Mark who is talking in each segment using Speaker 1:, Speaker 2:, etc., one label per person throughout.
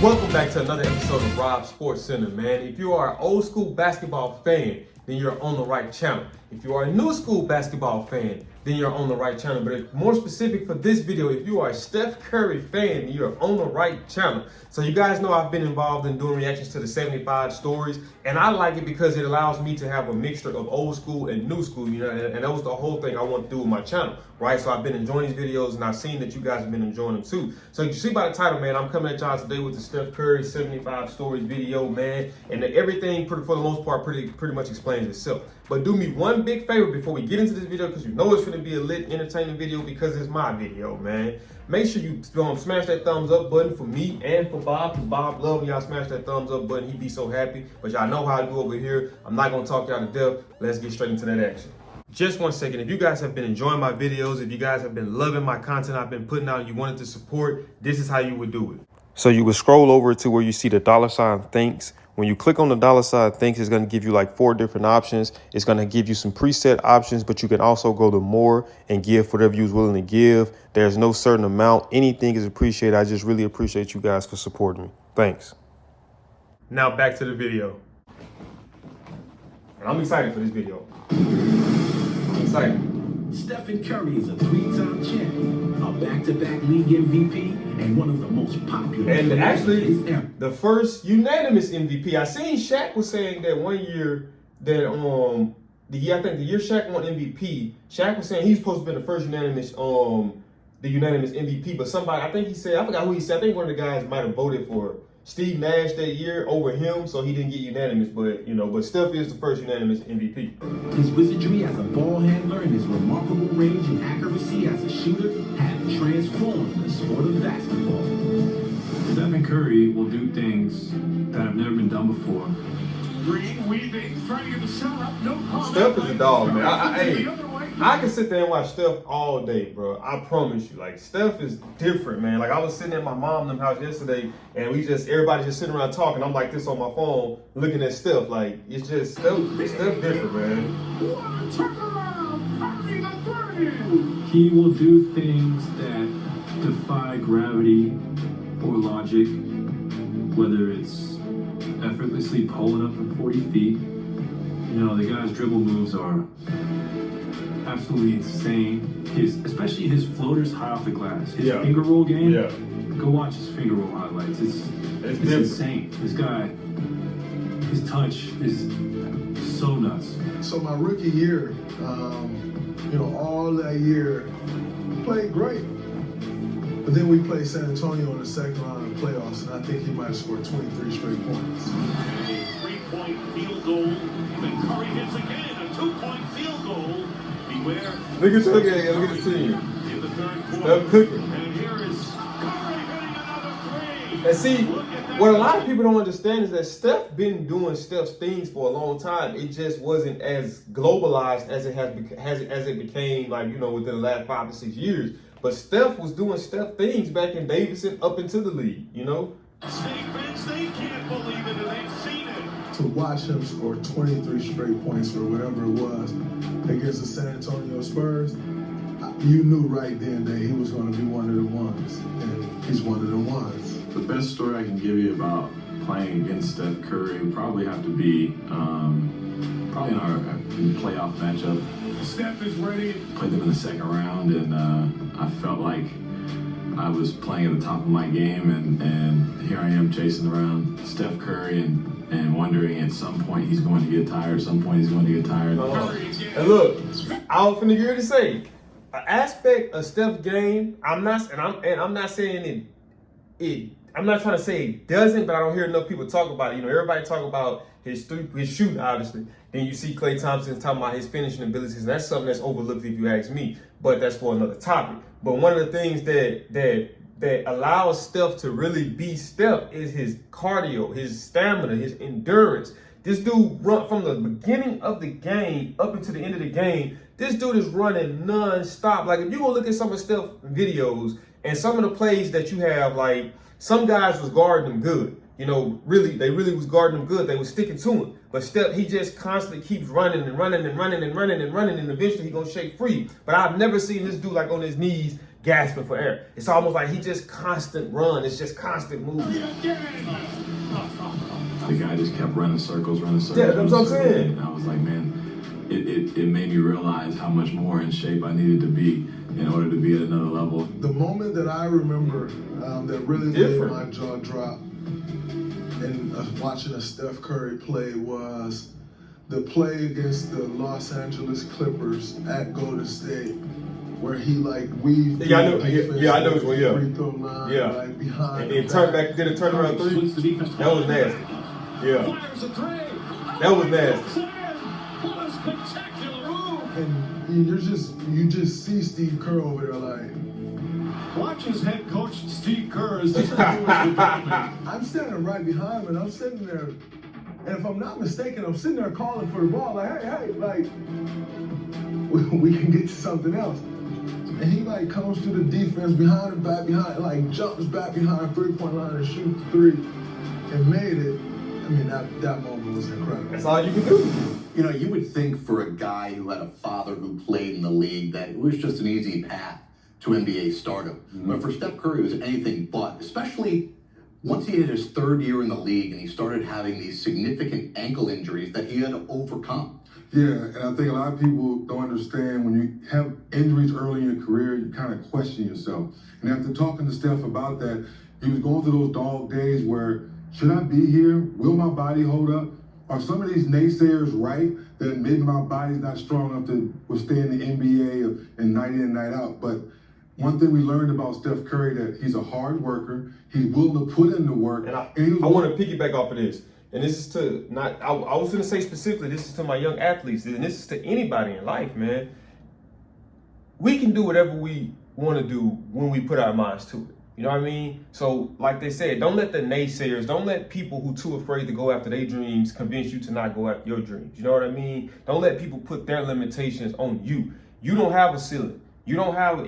Speaker 1: Welcome back to another episode of Rob Sports Center, man. If you are an old school basketball fan, then you're on the right channel. If you are a new school basketball fan, then you're on the right channel. But if more specific for this video, if you are a Steph Curry fan, then you're on the right channel. So you guys know I've been involved in doing reactions to the 75 stories, and I like it because it allows me to have a mixture of old school and new school, you know, and that was the whole thing I want to do with my channel, right? So I've been enjoying these videos, and I've seen that you guys have been enjoying them too. So you see by the title, man, I'm coming at y'all today with the Steph Curry 75 stories video, man, and everything for the most part pretty much explains itself. But do me one big favor before we get into this video, because you know it's going to be a lit, entertaining video because it's my video, man. Make sure you smash that thumbs up button for me and for Bob, because Bob loves when y'all smash that thumbs up button. He'd be so happy. But y'all know how I do over here. I'm not going to talk y'all to death. Let's get straight into that action. Just one second. If you guys have been enjoying my videos, if you guys have been loving my content I've been putting out and you wanted to support, this is how you would do it. So you would scroll over to where you see the $ thanks. When you click on the $ thanks, it's going to give you like 4 different options. It's going to give you some preset options, but you can also go to more and give whatever you're willing to give. There's no certain amount. Anything is appreciated. I just really appreciate you guys for supporting me. Thanks. Now back to the video. And I'm excited for this video. I'm excited.
Speaker 2: Stephen Curry is a 3-time champion, a back-to-back league MVP, and one of the most popular.
Speaker 1: And actually, the first unanimous MVP. I seen Shaq was saying that one year that I think the year Shaq won MVP, Shaq was saying he's supposed to be the first unanimous MVP. But somebody, I think he said, I forgot who he said. I think one of the guys might have voted for Steve Nash that year over him, so he didn't get unanimous. But but Steph is the first unanimous MVP.
Speaker 2: His wizardry as a ball handler and his remarkable range and accuracy as a shooter have transformed the sport of basketball.
Speaker 3: Stephen Curry will do things that have never been done before.
Speaker 4: Green weaving, trying to get the shot up. No comment.
Speaker 1: Steph is a dog, man. I can sit there and watch Steph all day, bro. I promise you. Like, Steph is different, man. Like, I was sitting at my mom's house yesterday, and everybody just sitting around talking. I'm like this on my phone, looking at Steph. Like, it's just Steph different, man.
Speaker 3: He will do things that defy gravity or logic, whether it's effortlessly pulling up from 40 feet. You know, the guy's dribble moves are absolutely insane. Especially his floaters high off the glass. His finger roll game. Yeah. Go watch his finger roll highlights. It's insane. This guy, his touch is so nuts.
Speaker 5: So my rookie year, all that year, played great. But then we played San Antonio in the second round of the playoffs, and I think he might have scored 23 straight points.
Speaker 4: A 3-point field goal. Then Curry hits again. A 2-point field goal. Beware.
Speaker 1: Look at the team.
Speaker 4: In the third quarter.
Speaker 1: Steph cooking.
Speaker 4: And here is Curry hitting another 3.
Speaker 1: And see, what a lot of people don't understand is that Steph been doing Steph's things for a long time. It just wasn't as globalized as it became, like, within the last 5 to 6 years. But Steph was doing Steph things back in Davidson up into the league,
Speaker 4: State fans, they can't believe it, and they've seen it.
Speaker 5: To watch him score 23 straight points or whatever it was against the San Antonio Spurs, you knew right then that he was going to be one of the ones, and he's one of the ones.
Speaker 3: The best story I can give you about playing against Steph Curry would probably have to be probably in our playoff matchup.
Speaker 4: Steph is ready.
Speaker 3: Played them in the second round, and I felt like I was playing at the top of my game, and here I am chasing around Steph Curry and wondering at some point he's going to get tired,
Speaker 1: And look, I was finna get to say, an aspect of Steph's game, I'm not saying I'm not trying to say it doesn't, but I don't hear enough people talk about it. Everybody talk about his shooting, obviously. Then you see Klay Thompson talking about his finishing abilities, and that's something that's overlooked if you ask me. But that's for another topic. But one of the things that allows Steph to really be Steph is his cardio, his stamina, his endurance. This dude run from the beginning of the game up until the end of the game. This dude is running non-stop. Like, if you go look at some of Steph's videos and some of the plays that you have, like, some guys was guarding him good. They really was guarding him good. They was sticking to him. But Steph, he just constantly keeps running, and eventually he gonna shake free. But I've never seen this dude like on his knees gasping for air. It's almost like he just constant run. It's just constant movement.
Speaker 3: The guy just kept running circles.
Speaker 1: Yeah, that's what I'm saying.
Speaker 3: And I was like, man, it made me realize how much more in shape I needed to be in order to be at another level.
Speaker 5: The moment that I remember that really made my jaw drop and watching a Steph Curry play was the play against the Los Angeles Clippers at Golden State, where he like weaved
Speaker 1: I know this one, yeah.
Speaker 5: free throw line, like behind.
Speaker 1: And turned back, did a turnaround three. That was nasty. Yeah. That was nasty.
Speaker 4: What a spectacular move!
Speaker 5: And you just see Steve Kerr over there like.
Speaker 3: Watch his head coach Steve Kerr is just doing the dominant.
Speaker 5: I'm standing right behind him, and I'm sitting there, and if I'm not mistaken, I'm sitting there calling for the ball, like, hey, like, we can get to something else. And he like comes to the defense behind him, back behind, like jumps back behind 3-point line and shoots the three, and made it. I mean, that moment was incredible.
Speaker 1: That's all you can do.
Speaker 6: You know, you would think for a guy who had a father who played in the league that it was just an easy path to NBA stardom. But for Steph Curry, it was anything but, especially once he hit his third year in the league and he started having these significant ankle injuries that he had to overcome.
Speaker 7: Yeah, and I think a lot of people don't understand when you have injuries early in your career, you kind of question yourself. And after talking to Steph about that, he was going through those dog days where, should I be here? Will my body hold up? Are some of these naysayers right that maybe my body's not strong enough to withstand the NBA and night in and night out? But one thing we learned about Steph Curry, that he's a hard worker. He's willing to put in the work.
Speaker 1: And I want to piggyback off of this. And this is to not, I was going to say specifically, this is to my young athletes, and this is to anybody in life, man. We can do whatever we want to do when we put our minds to it. You know what I mean? So, like they said, don't let the naysayers, don't let people who too afraid to go after their dreams convince you to not go after your dreams. You know what I mean? Don't let people put their limitations on you. You don't have a ceiling. You don't have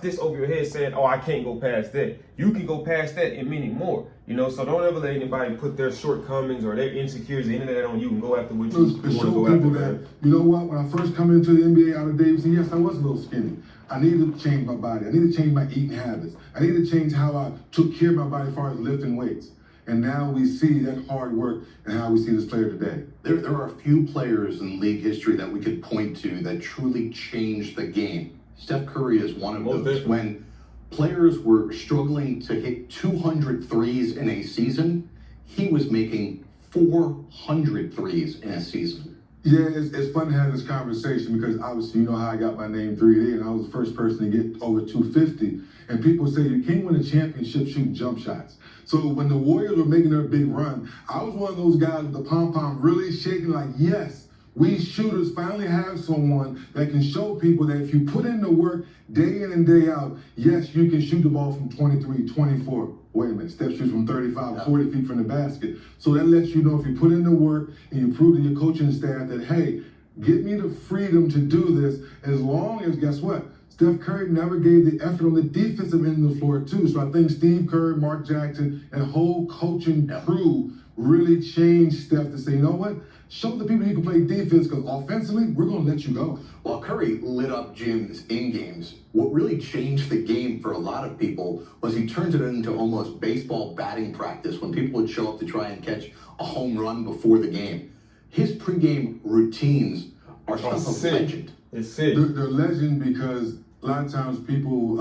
Speaker 1: this over your head saying, oh, I can't go past that. You can go past that and many more. You know, so don't ever let anybody put their shortcomings or their insecurities, any of that on you, and go after what you want to go after.
Speaker 7: That, you know what, when I first come into the NBA out of Davidson, yes, I was a little skinny. I needed to change my body. I needed to change my eating habits. I needed to change how I took care of my body as far as lifting weights. And now we see that hard work and how we see this player today.
Speaker 6: There are a few players in league history that we could point to that truly changed the game. Steph Curry is one of those. When players were struggling to hit 200 threes in a season, he was making 400 threes in a season.
Speaker 7: Yeah, it's fun to have this conversation because obviously you know how I got my name 3D, and I was the first person to get over 250. And people say you can't win a championship shooting jump shots. So when the Warriors were making their big run, I was one of those guys with the pom-pom really shaking like, yes, we shooters finally have someone that can show people that if you put in the work day in and day out, yes, you can shoot the ball from 23, 24. Wait a minute, Steph shoots from 35, 40 feet from the basket. So that lets you know if you put in the work and you prove to your coaching staff that, hey, give me the freedom to do this, as long as, guess what? Steph Curry never gave the effort on the defensive end of the floor, too. So I think Steve Kerr, Mark Jackson, and the whole coaching crew really changed Steph to say, you know what? Show the people you can play defense, because offensively, we're going to let you go.
Speaker 6: While Curry lit up gyms in games, what really changed the game for a lot of people was he turned it into almost baseball batting practice when people would show up to try and catch a home run before the game. His pregame routines are stuff of legend.
Speaker 1: It's sick.
Speaker 7: They're legend because a lot of times people,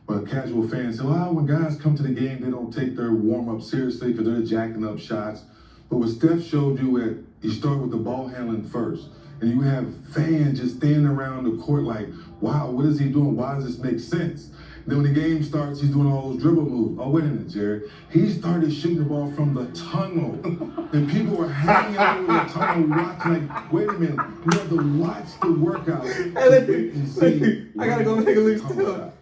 Speaker 7: when casual fans say, well, when guys come to the game, they don't take their warm-up seriously because they're jacking up shots. But what Steph showed you he started with the ball handling first. And you have fans just standing around the court like, wow, what is he doing? Why does this make sense? And then when the game starts, he's doing all those dribble moves. Oh, wait a minute, Jared. He started shooting the ball from the tunnel. And people were hanging over the tunnel watching like, wait a minute, you have to watch the workout.
Speaker 1: I gotta go make a look still.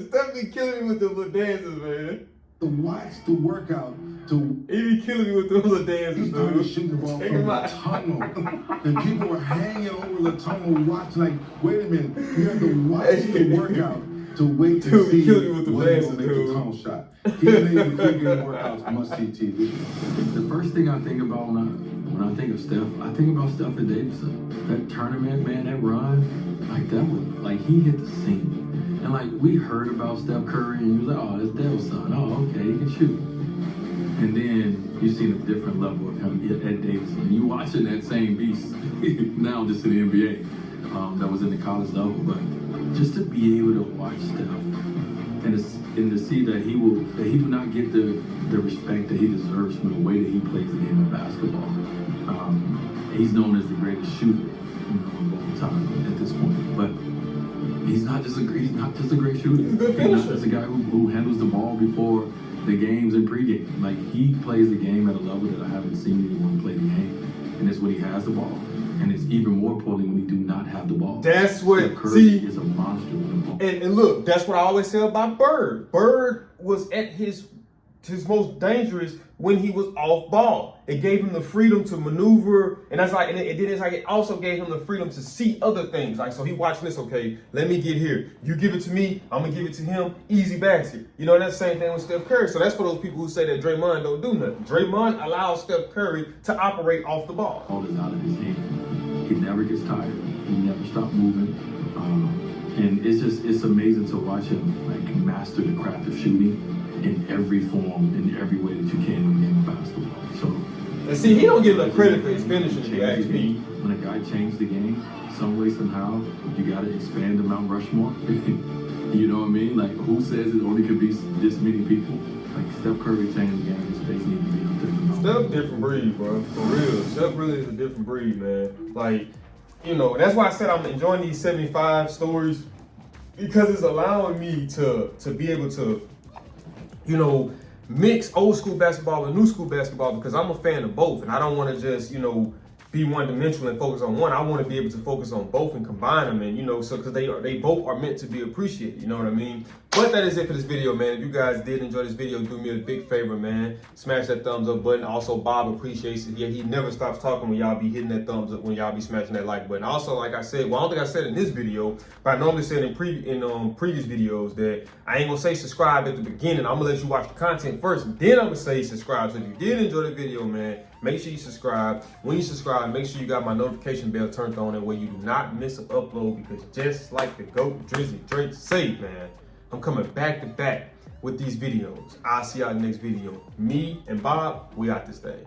Speaker 1: Steph be killing me with the little dances, man.
Speaker 7: To watch the workout.
Speaker 1: He be killing me with those little dances,
Speaker 7: he started shooting the ball from the tunnel. And people were hanging over the tunnel watching like, wait a minute, you have to watch the workout to wait to
Speaker 1: Dude,
Speaker 7: see
Speaker 1: killed you with the
Speaker 7: when he's
Speaker 1: glasses,
Speaker 7: gonna make
Speaker 1: dude.
Speaker 7: the tunnel shot. He made the pregame workouts must-see TV.
Speaker 3: The first thing I think about when I think of Steph, I think about Steph and Davidson. That tournament, man, that run, like that was like he hit the scene. And like we heard about Steph Curry and you was like, oh, that's Dev's son. Oh, okay, he can shoot. And then you seen a different level of him at Davidson. And you watching that same beast now just in the NBA that was in the college level. But just to be able to watch Steph and to see that he will not get the respect that he deserves from the way that he plays the game of basketball. He's known as the greatest shooter, of all time at this point. But he's not just a great shooter.
Speaker 1: He's a good
Speaker 3: He's not
Speaker 1: finisher.
Speaker 3: just a guy who handles the ball before the games and pregame. Like he plays the game at a level that I haven't seen anyone play the game. And it's when he has the ball. And it's even more important when he do not have the ball.
Speaker 1: That's what,
Speaker 3: Steph Curry
Speaker 1: see,
Speaker 3: is a monster with the ball.
Speaker 1: and look, that's what I always say about Bird. Bird was at his most dangerous when he was off ball. It gave him the freedom to maneuver, and that's like, and it also gave him the freedom to see other things. Like, so he watching this, okay, let me get here. You give it to me, I'm gonna give it to him, easy basket. You know, that's the same thing with Steph Curry. So that's for those people who say that Draymond don't do nothing. Draymond allows Steph Curry to operate off the ball.
Speaker 3: Ball is out of his hand. He never gets tired. He never stops moving. And it's amazing to watch him like master the craft of shooting in every form, in every way that you can in the game of basketball. So,
Speaker 1: And see, he don't get enough credit for his finishing, if you ask me.
Speaker 3: When a guy changed the game, some way, somehow, you got to expand the Mount Rushmore. You know what I mean? Like, who says it only could be this many people? Like, Steph Curry changed the game, his face needs to be up there.
Speaker 1: Steph different breed, bro. For real. Steph really is a different breed, man. Like, you know, that's why I said I'm enjoying these 75 stories, because it's allowing me to be able to, you know, mix old school basketball with new school basketball, because I'm a fan of both, and I don't want to just, you know, be one-dimensional and focus on one. I want to be able to focus on both and combine them, and, you know, so because they both are meant to be appreciated, you know what I mean? But that is it for this video, man. If you guys did enjoy this video, do me a big favor, man. Smash that thumbs up button. Also, Bob appreciates it. Yeah, he never stops talking when y'all be hitting that thumbs up, when y'all be smashing that like button. Also, like I said, well, I don't think I said it in this video, but I normally said in previous videos that I ain't gonna say subscribe at the beginning. I'm gonna let you watch the content first, then I'm gonna say subscribe. So if you did enjoy the video, man, make sure you subscribe. When you subscribe, make sure you got my notification bell turned on, and where you do not miss an upload, because just like the GOAT Drizzy Drake say, man, I'm coming back to back with these videos. I'll see y'all in the next video. Me and Bob, we out this thing.